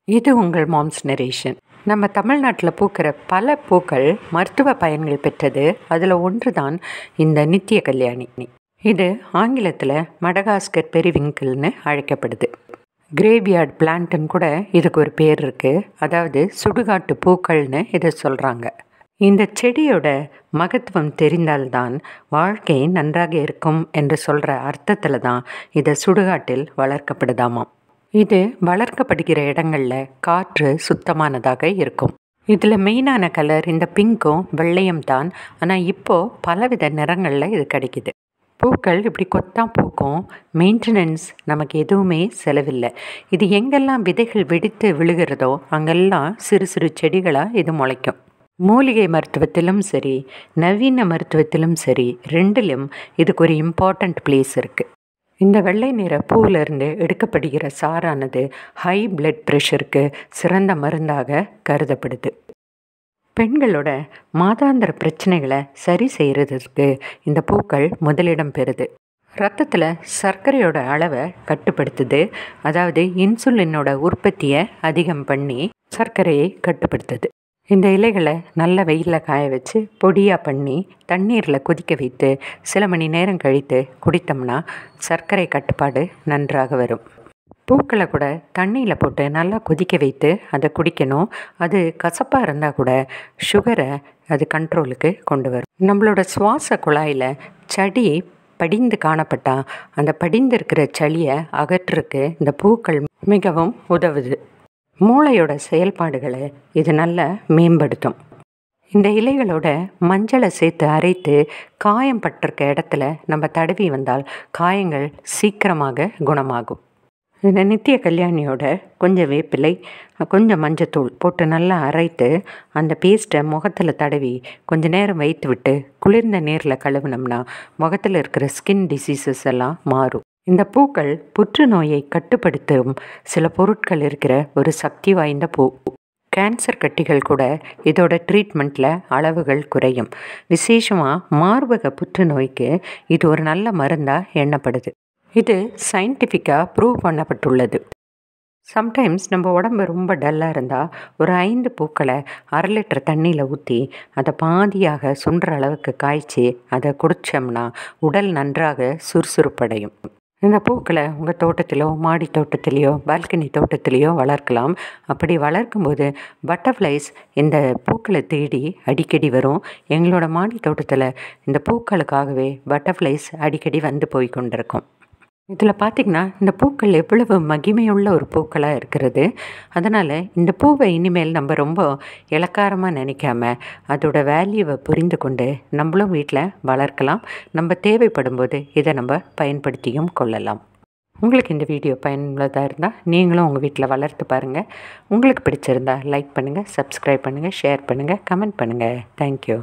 இது உங்கள் moms narration. நம்ம தமிழ்நாட்டில் பூக்கிற பல பூக்கள் மருத்துவ பயன்கள் பெற்றது. அதில் ஒன்று தான் இந்த நித்திய கல்யாணி. இது ஆங்கிலத்தில் மடகாஸ்கர் பெரிவிங்கிள்னு அழைக்கப்படுது. கிரேவியார்ட் பிளான்ட்டுன்னு கூட இதுக்கு ஒரு பேர் இருக்குது. அதாவது சுடுகாட்டு பூக்கள்னு இதை சொல்கிறாங்க. இந்த செடியோட மகத்துவம் தெரிந்தால்தான் வாழ்க்கை நன்றாக இருக்கும் என்று சொல்கிற அர்த்தத்தில் தான் இதை சுடுகாட்டில் வளர்க்கப்படுதாமாம். இது வளர்க்கப்படுகிற இடங்களில் காற்று சுத்தமானதாக இருக்கும். இதில் மெயினான கலர் இந்த பிங்க்கும் வெள்ளையும் தான். ஆனால் இப்போது பலவித நிறங்களில் இது கிடைக்கிது. பூக்கள் இப்படி கொத்தா பூக்கும். மெயின்டெனன்ஸ் நமக்கு எதுவுமே செலவில்லை. இது எங்கெல்லாம் விதைகள் வெடித்து விழுகிறதோ அங்கெல்லாம் சிறு சிறு செடிகளாக இது முளைக்கும். மூலிகை மருத்துவத்திலும் சரி, நவீன மருத்துவத்திலும் சரி, ரெண்டிலும் இதுக்கு ஒரு இம்பார்ட்டண்ட் பிளேஸ் இருக்குது. இந்த வெள்ளை நிற பூவிலிருந்து எடுக்கப்படுகிற சாறானது ஹை பிளட் ப்ரெஷருக்கு சிறந்த மருந்தாக கருதப்படுது. பெண்களோட மாதாந்திர பிரச்சனைகளை சரி செய்கிறதுக்கு இந்த பூக்கள் முதலிடம் பெறுது. ரத்தத்தில் சர்க்கரையோட அளவை கட்டுப்படுத்துது. அதாவது இன்சுலினோட உற்பத்தியை அதிகம் பண்ணி சர்க்கரையை கட்டுப்படுத்துது. இந்த இலைகளை நல்ல வெயிலில் காய வச்சு பொடியாக பண்ணி தண்ணீரில் கொதிக்க வைத்து சில மணி நேரம் கழித்து குடித்தோம்னா சர்க்கரை கட்டுப்பாடு நன்றாக வரும். பூக்களை கூட தண்ணியில் போட்டு நல்லா கொதிக்க வைத்து அதை குடிக்கணும். அது கசப்பாக இருந்தால் கூட சுகரை அது கண்ட்ரோலுக்கு கொண்டு வரும். நம்மளோட சுவாச குழாயில் சளி படிந்து காணப்பட்டால் அந்த படிந்திருக்கிற சளியை அகற்றுக்கு இந்த பூக்கள் மிகவும் உதவுது. மூளையோட செயல்பாடுகளை இது நல்லா மேம்படுத்தும். இந்த இலைகளோட மஞ்சளை சேர்த்து அரைத்து காயம் பட்டிருக்க இடத்துல நம்ம தடவி வந்தால் காயங்கள் சீக்கிரமாக குணமாகும். இந்த நித்திய கல்யாணியோட கொஞ்சம் வேப்பிலை, கொஞ்சம் மஞ்சத்தூள் போட்டு நல்லா அரைத்து அந்த பேஸ்ட்டை முகத்தில் தடவி கொஞ்சம் நேரம் வைத்து விட்டு குளிர்ந்த நீரில் கழுவினோம்னா முகத்தில் இருக்கிற ஸ்கின் டிசீசஸ் எல்லாம் மாறும். இந்த பூக்கள் புற்றுநோயை கட்டுப்படுத்தும் சில பொருட்கள் இருக்கிற ஒரு சக்தி வாய்ந்த பூ. கேன்சர் கட்டிகள் கூட இதோட ட்ரீட்மெண்ட்டில் அளவுகள் குறையும். விசேஷமாக மார்பக புற்றுநோய்க்கு இது ஒரு நல்ல மருந்தாக எண்ணப்படுது. இது சயின்டிஃபிக்காக ப்ரூவ் பண்ணப்பட்டுள்ளது. சம்டைம்ஸ் நம்ம உடம்பு ரொம்ப டல்லாக இருந்தால் ஒரு 5 பூக்களை 1/2 லிட்டர் தண்ணியில் ஊற்றி அதை பாதியாக சுண்டுற அளவுக்கு காய்ச்சி அதை குடித்தோம்னா உடல் நன்றாக சுறுசுறுப்படையும். இந்த பூக்களை உங்கள் தோட்டத்திலோ மாடி தோட்டத்திலையோ பால்கனி தோட்டத்திலையோ வளர்க்கலாம். அப்படி வளர்க்கும்போது பட்டர்ஃப்ளைஸ் இந்த பூக்களை தேடி அடிக்கடி வரும். எங்களோட மாடி தோட்டத்தில் இந்த பூக்களுக்காகவே பட்டர்ஃப்ளைஸ் அடிக்கடி வந்து போய் கொண்டிருக்கும். இதில் பார்த்திங்கன்னா இந்த பூக்கள் எவ்வளவு மகிமையுள்ள ஒரு பூக்களாக இருக்கிறது. அதனால் இந்த பூவை இனிமேல் நம்ம ரொம்ப இளக்காரமாக நினைக்காம அதோட வேல்யூவை புரிந்து கொண்டு நம்மளும் வீட்டில் வளர்க்கலாம். நம்ம தேவைப்படும் போது இதை நம்ம பயன்படுத்தியும் கொள்ளலாம். உங்களுக்கு இந்த வீடியோ பயனுள்ளதாக இருந்தால் நீங்களும் உங்கள் வீட்டில் வளர்த்து பாருங்கள். உங்களுக்கு பிடிச்சிருந்தா லைக் பண்ணுங்கள், சப்ஸ்கிரைப் பண்ணுங்கள், ஷேர் பண்ணுங்கள், கமெண்ட் பண்ணுங்கள். தேங்க்யூ.